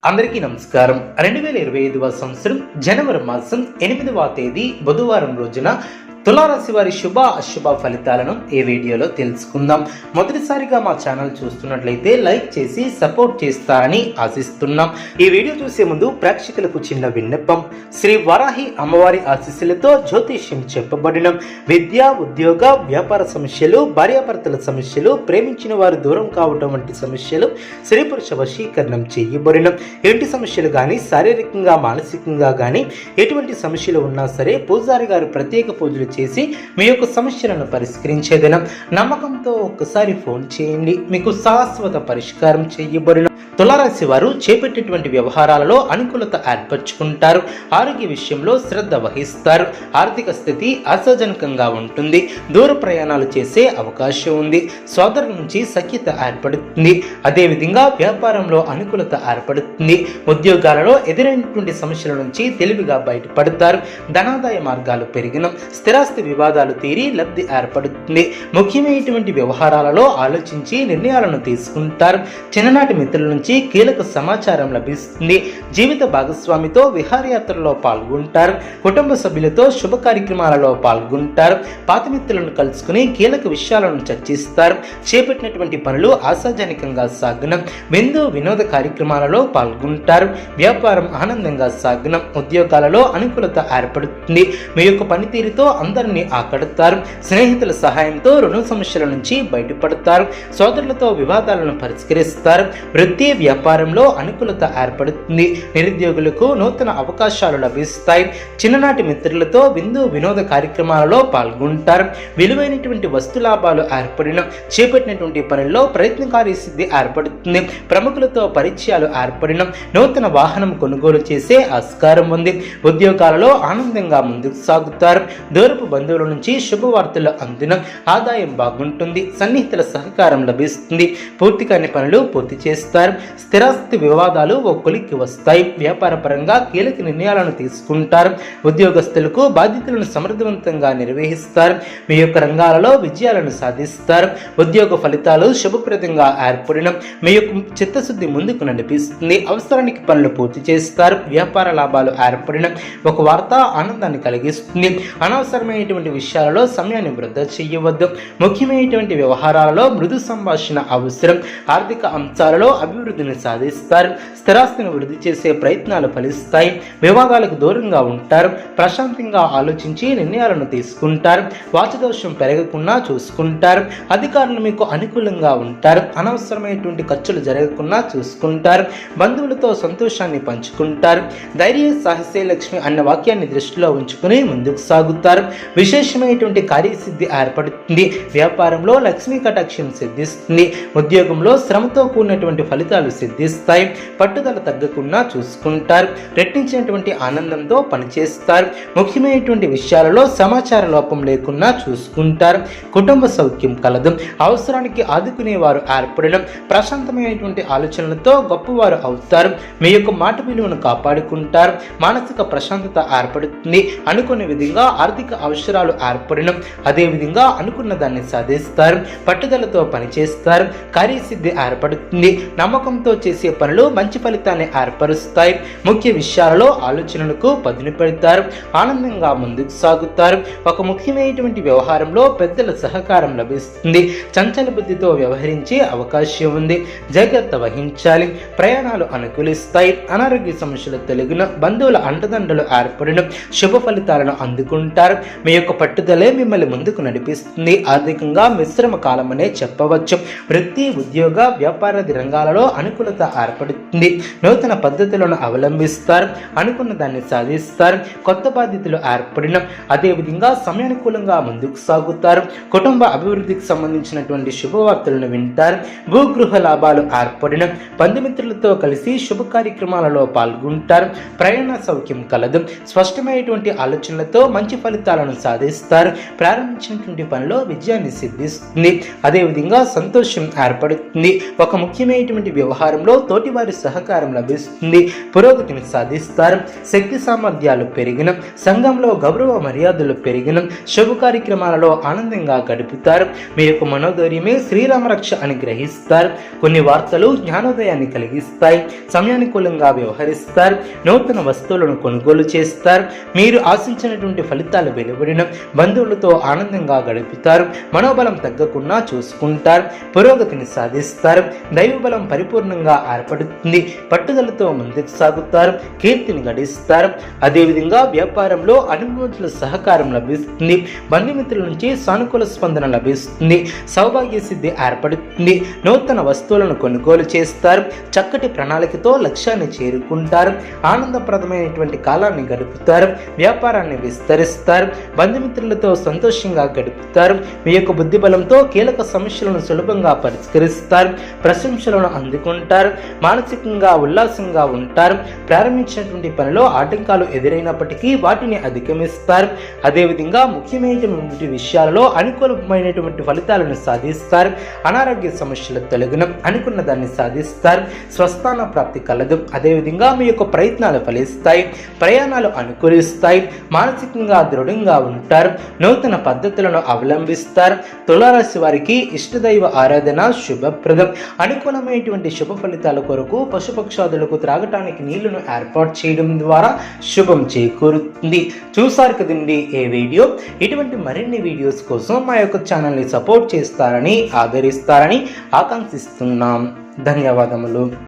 అందరికీ నమస్కారం. 2025వ సంవత్సరం జనవరి మాసం 8వ తేదీ బుధవారం రోజున తులారాశి వారి శుభ అశుభ ఫలితాలను ఈ వీడియోలో తెలుసుకుందాం. మొదటిసారిగా మా ఛానల్ చూస్తున్నట్లయితే లైక్ చేసి సపోర్ట్ చేస్తారని ఆశిస్తున్నాం. ఈ వీడియో చూసే ముందు ప్రేక్షకులకు చిన్న విన్నపం. శ్రీ వరాహి అమ్మవారి ఆశీస్సులతో జ్యోతిష్యం చెప్పబడిన విద్య, ఉద్యోగ, వ్యాపార సమస్యలు, భార్యాభర్తల సమస్యలు, ప్రేమించిన వారు దూరం కావటం వంటి సమస్యలు, స్త్రీ పురుష వశీకరణం చేయబడిన ఎటువంటి సమస్యలు కానీ, శారీరకంగా మానసికంగా కానీ ఎటువంటి సమస్యలు ఉన్నా సరే పూజారి గారు ప్రత్యేక పూజలు చేసి మీ యొక్క సమస్యలను పరిష్కరించేదనం. నమ్మకంతో ఒక్కసారి ఫోన్ చేయండి, మీకు శాశ్వత పరిష్కారం చేయబడిన. తులారాశి వారు చేపట్టేటువంటి వ్యవహారాలలో అనుకూలత ఏర్పరచుకుంటారు. ఆరోగ్య విషయంలో శ్రద్ధ వహిస్తారు. ఆర్థిక స్థితి ఆశాజనకంగా ఉంటుంది. దూర ప్రయాణాలు చేసే అవకాశం ఉంది. సోదరుల నుంచి సఖ్యత ఏర్పడుతుంది. అదేవిధంగా వ్యాపారంలో అనుకూలత ఏర్పడుతుంది. ఉద్యోగాలలో ఎదురైనటువంటి సమస్యల నుంచి తెలివిగా బయటపడతారు. ధనాదాయ మార్గాలు పెరిగిన, స్థిరాస్తి వివాదాలు తీరి లబ్ధి ఏర్పడుతుంది. ముఖ్యమైనటువంటి వ్యవహారాలలో ఆలోచించి నిర్ణయాలను తీసుకుంటారు. చిన్ననాటి మిత్రుల నుంచి కీలక సమాచారం లభిస్తుంది. జీవిత భాగస్వామితో విహారయాత్రలో పాల్గొంటారు. కుటుంబ సభ్యులతో శుభ కార్యక్రమాలలో పాల్గొంటారు. పాత మిత్రులను కలుసుకుని కీలక విషయాలను చర్చిస్తారు. చేపట్టినటువంటి పనులు ఆశాజనకంగా సాగున, విందు వినోద కార్యక్రమాలలో పాల్గొంటారు. వ్యాపారం ఆనందంగా సాగున, ఉద్యోగాలలో అనుకూలత ఏర్పడుతుంది. మీ యొక్క పనితీరుతో అందరినీ ఆకడతారు. స్నేహితుల సహాయంతో రుణ సమస్యల నుంచి బయటపడతారు. సోదరులతో వివాదాలను పరిష్కరిస్తారు. వృత్తి వ్యాపారంలో అనుకూలత ఏర్పడుతుంది. నిరుద్యోగులకు నూతన అవకాశాలు లభిస్తాయి. చిన్ననాటి మిత్రులతో విందు వినోద కార్యక్రమాలలో పాల్గొంటారు. విలువైనటువంటి వస్తు లాభాలు ఏర్పడిన, చేపట్టినటువంటి పనుల్లో ప్రయత్నకారి సిద్ధి ఏర్పడుతుంది. ప్రముఖులతో పరిచయాలు ఏర్పడిన, నూతన వాహనం కొనుగోలు చేసే ఆస్కారం ఉంది. ఉద్యోగాలలో ఆనందంగా ముందుకు సాగుతారు. దూరపు బంధువుల నుంచి శుభవార్తలు అందిన, ఆదాయం బాగుంటుంది. సన్నిహితుల సహకారం లభిస్తుంది. పూర్తి కాని పనులు పూర్తి చేస్తారు. స్థిరాస్తి వివాదాలు ఓ కొలిక్కి వస్తాయి. వ్యాపార పరంగా కీలక నిర్ణయాలను తీసుకుంటారు. ఉద్యోగస్తులకు బాధ్యతలను సమర్థవంతంగా నిర్వహిస్తారు. మీ యొక్క రంగాలలో విజయాలను సాధిస్తారు. ఉద్యోగ ఫలితాలు శుభప్రదంగా ఏర్పడిన, మీ యొక్క చిత్తశుద్ధి ముందుకు నడిపిస్తుంది. అవసరానికి పనులు పూర్తి చేస్తారు. వ్యాపార లాభాలు ఏర్పడిన, ఒక వార్త ఆనందాన్ని కలిగిస్తుంది. అనవసరమైనటువంటి విషయాలలో సమయాన్ని వృధా చేయవద్దు. ముఖ్యమైనటువంటి వ్యవహారాలలో మృదు సంభాషణ అవసరం. ఆర్థిక అంశాలలో అభివృద్ధిని సాధిస్తారు. స్థిరాస్తిని వృద్ధి చేసే ప్రయత్నాలు ఫలిస్తాయి. వివాదాలకు దూరంగా ఉంటారు. ప్రశాంతంగా ఆలోచించి నిర్ణయాలను తీసుకుంటారు. వాచదోషం పెరగకుండా చూసుకుంటారు. అధికారులు మీకు అనుకూలంగా ఉంటారు. అనవసరమైనటువంటి ఖర్చులు జరగకుండా చూసుకుంటారు. బంధువులతో సంతోషాన్ని పంచుకుంటారు. ధైర్య సాహసే లక్ష్మి అన్న వాక్యాన్ని దృష్టిలో ఉంచుకుని ముందుకు సాగుతారు. విశేషమైనటువంటి కార్యసిద్ధి ఏర్పడుతుంది. వ్యాపారంలో లక్ష్మీ కటాక్షం సిద్ధిస్తుంది. ఉద్యోగంలో శ్రమతో కూడినటువంటి ఫలితాలు సిద్ధిస్తాయి. పట్టుదల తగ్గకుండా చూసుకుంటారు. రెట్టించినటువంటి ఆనందంతో పనిచేస్తారు. ముఖ్యమైనటువంటి విషయాలలో సమాచార లోపం లేకుండా చూసుకుంటారు. కుటుంబ సౌఖ్యం కలదు. అవసరానికి ఆదుకునేవారు ఏర్పడడం, ప్రశాంతమైనటువంటి ఆలోచనలతో గొప్పవారు అవుతారు. మీ యొక్క మాట విలువను కాపాడుకుంటారు. మానసిక ప్రశాంతత ఏర్పడుతుంది. అనుకునే విధంగా ఆర్థిక అవసరాలు ఏర్పడడం, అదేవిధంగా అనుకున్న దాన్ని సాధిస్తారు. పట్టుదలతో పనిచేస్తారు. కార్యసిద్ధి ఏర్పడుతుంది. నమ్మకంతో చేసే పనులు మంచి ఫలితాన్ని ఏర్పరుస్తాయి. ముఖ్య విషయాలలో ఆలోచనలకు పదును పెడతారు. ఆనందంగా ముందుకు సాగుతారు. ఒక ముఖ్యమైనటువంటి వ్యవహారంలో పెద్దల సహకారం లభిస్తుంది. చంచల బుద్ధితో వ్యవహరించే అవకాశం ఉంది. జాగ్రత్త వహించాలి. ప్రయాణాలు అనుకూలిస్తాయి. అనారోగ్య సమస్యలు తొలగిన, బంధువుల అండదండలు ఏర్పడిన, శుభ ఫలితాలను అందుకుంటారు. మీ యొక్క పట్టుదలే మిమ్మల్ని ముందుకు నడిపిస్తుంది. ఆర్థికంగా మిశ్రమ కాలమనే చెప్పవచ్చు. వృత్తి, ఉద్యోగ, వ్యాపారాది రంగాలలో అనుకూలత ఏర్పడుతుంది. నూతన పద్ధతులను అవలంబిస్తారు. అనుకున్న దాన్ని సాధిస్తారు. కొత్త బాధ్యతలు ఏర్పడిన, అదేవిధంగా సమయానుకూలంగా ముందుకు సాగుతారు. కుటుంబ అభివృద్ధికి సంబంధించినటువంటి శుభవార్తలను వింటారు. భూగృహ లాభాలు ఏర్పడిన, బంధుమిత్రులతో కలిసి శుభ కార్యక్రమాలలో పాల్గొంటారు. ప్రయాణ సౌఖ్యం కలదు. స్పష్టమైనటువంటి ఆలోచనలతో మంచి ఫలితాలను సాధిస్తారు. ప్రారంభించినటువంటి పనిలో విజయాన్ని సిద్ధిస్తుంది. అదేవిధంగా సంతోషం ఏర్పడుతుంది. ఒక ముఖ్యమైనటువంటి వ్యవహారంలో తోటివారి సహకారం లభిస్తుంది, పురోగతిని సాధిస్తారు, శక్తి సామర్థ్యాలు పెరిగిన, సంఘంలో గౌరవ మర్యాదలు పెరిగిన, శుభ కార్యక్రమాలలో ఆనందంగా గడుపుతారు. మీ యొక్క మనోధైర్యమే శ్రీరామ రక్ష అని గ్రహిస్తారు. కొన్ని వార్తలు జ్ఞానోదయాన్ని కలిగిస్తాయి. సమయానుకూలంగా వ్యవహరిస్తారు. నూతన వస్తువులను కొనుగోలు చేస్తారు. మీరు ఆశించినటువంటి ఫలితాలు వెలువడిన, బంధువులతో ఆనందంగా గడుపుతారు. మనోబలం తగ్గకుండా చూసుకుంటారు. పురోగతిని సాధిస్తారు. దైవబలం పరిపూర్ణంగా ఏర్పడుతుంది. పట్టుదలతో ముందుకు సాగుతారు. కీర్తిని గడిస్తారు. అదేవిధంగా వ్యాపారంలో అనుభవతుల సహకారం లభిస్తుంది. బంధుమిత్రుల నుంచి సానుకూల స్పందన లభిస్తుంది. సౌభాగ్య సిద్ధి ఏర్పడుతుంది. నూతన వస్తువులను కొనుగోలు చేస్తారు. చక్కటి ప్రణాళికతో లక్ష్యాన్ని చేరుకుంటారు. ఆనందప్రదమైనటువంటి కాలాన్ని గడుపుతారు. వ్యాపారాన్ని విస్తరిస్తారు. బంధుమిత్రులతో సంతోషంగా గడుపుతారు. మీ యొక్క బుద్ధి బలంతో కీలక సమస్యలను సులభంగా పరిష్కరిస్తారు. ప్రశంసలను అందుకుంటారు. మానసికంగా ఉల్లాసంగా ఉంటారు. ప్రారంభించినటువంటి పనిలో ఆటంకాలు ఎదురైనప్పటికీ వాటిని అధిగమిస్తారు. అదేవిధంగా ముఖ్యమైనటువంటి విషయాలలో అనుకూలమైనటువంటి ఫలితాలను సాధిస్తారు. అనారోగ్య సమస్యలు తొలగిన, అనుకున్న దాన్ని సాధిస్తారు. స్వస్థాన ప్రాప్తి కలదు. అదేవిధంగా మీ యొక్క ప్రయత్నాలు ఫలిస్తాయి. ప్రయాణాలు అనుకూలిస్తాయి. మానసికంగా దృఢంగా ఉంటారు. నూతన పద్ధతులను అవలంబిస్తారు. తులారాశి వారికి ఇష్టదైవ ఆరాధన శుభప్రదం. అనుకూలమైనటువంటి శుభ ఫలితాల కొరకు పశుపక్షాదులకు త్రాగటానికి నీళ్లను ఏర్పాటు చేయడం ద్వారా శుభం చేకూరుతుంది. చూసారు కదండి ఈ వీడియో. ఇటువంటి మరిన్ని వీడియోస్ కోసం మా యొక్క ఛానల్ని సపోర్ట్ చేస్తారని, ఆదరిస్తారని ఆకాంక్షిస్తున్నాం. ధన్యవాదములు.